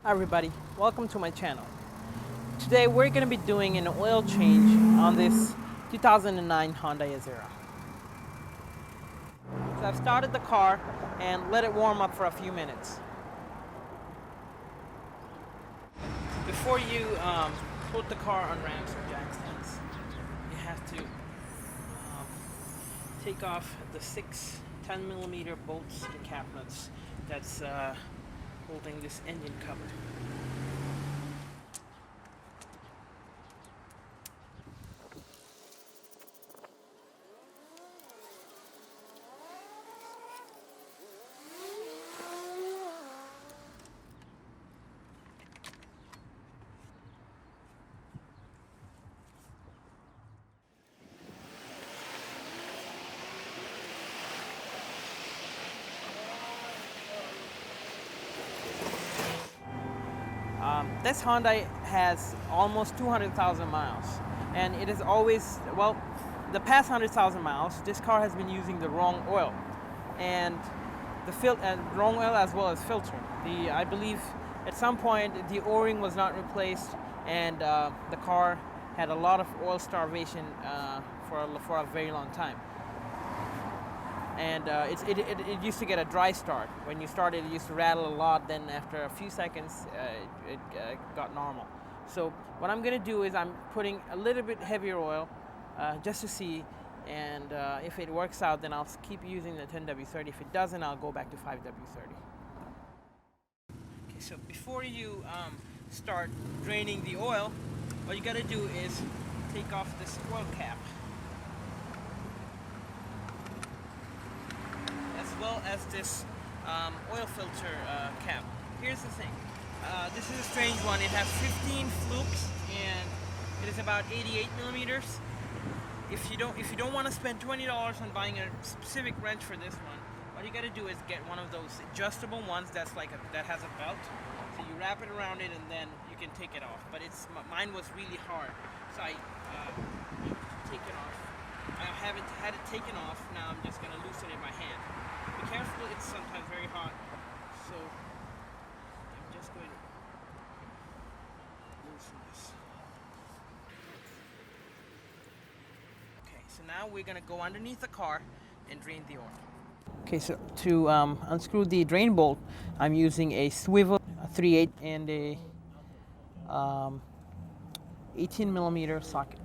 Hi everybody, welcome to my channel. Today we're going to be doing an oil change on this 2009 Hyundai Azera. So I've started the car and let it warm up for a few minutes. Before you put the car on ramps or jack stands, you have to take off the 6 10mm bolts and cap nuts that's holding this engine cover. This Hyundai has almost 200,000 miles, and it is always, well, the past 100,000 miles, this car has been using the wrong oil, and wrong oil as well as filter. I believe at some point the O-ring was not replaced, and the car had a lot of oil starvation for a very long time. And it used to get a dry start. When you started, it used to rattle a lot. Then after a few seconds, it got normal. So what I'm going to do is I'm putting a little bit heavier oil just to see. And if it works out, then I'll keep using the 10W30. If it doesn't, I'll go back to 5W30. Okay, so before you start draining the oil, what you got to do is take off this oil cap, as well as this oil filter cap. Here's the thing. This is a strange one. It has 15 flukes and it is about 88 millimeters. If you don't want to spend $20 on buying a specific wrench for this one, what you got to do is get one of those adjustable ones that has a belt. So you wrap it around it and then you can take it off. But mine was really hard, so I take it off. I haven't had it taken off. Now I'm just going to loosen it in my hand. Be careful, it's sometimes very hot, so I'm just going to loosen this. Okay, so now we're going to go underneath the car and drain the oil. Okay, so to unscrew the drain bolt, I'm using a swivel 3/8 and a 18mm socket.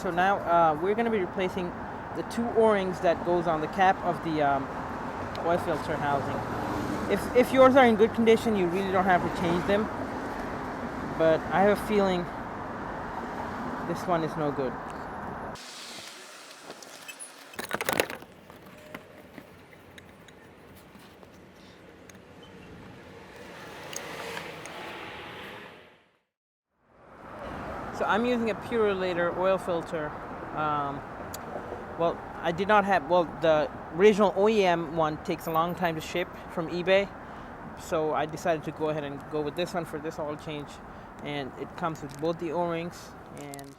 So now we're going to be replacing the 2 O-rings that goes on the cap of the oil filter housing. If yours are in good condition, you really don't have to change them. But I have a feeling this one is no good. So I'm using a Purolator oil filter. Well, I did not have, well, the original OEM one takes a long time to ship from eBay. So I decided to go ahead and go with this one for this oil change. And it comes with both the O-rings and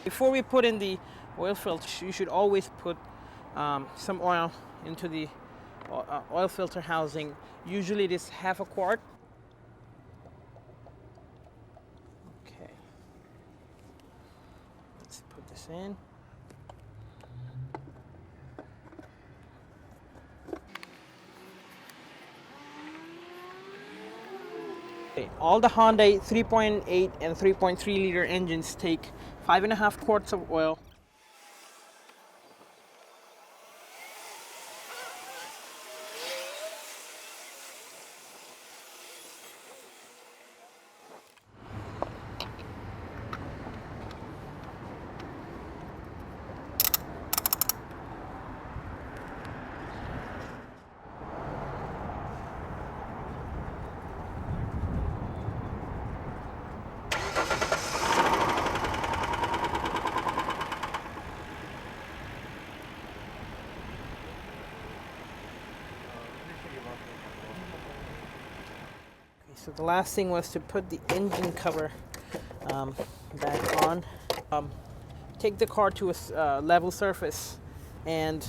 before we put in the oil filter, you should always put some oil into the oil filter housing. Usually it is half a quart. Okay. Let's put this in. Okay, all the Hyundai 3.8 and 3.3 liter engines take 5.5 quarts of oil. So the last thing was to put the engine cover back on. Take the car to a level surface and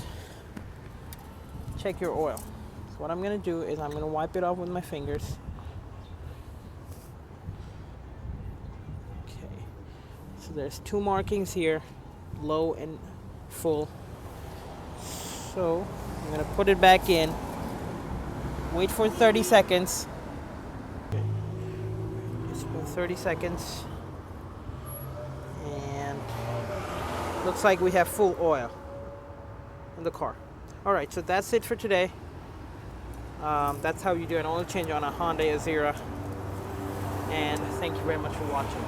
check your oil. So what I'm going to do is I'm going to wipe it off with my fingers. Okay. So there's two markings here, low and full. So I'm going to put it back in. Wait for 30 seconds. 30 seconds, and looks like we have full oil in the car. All right, so that's it for today. That's how you do an oil change on a Hyundai Azera, and thank you very much for watching.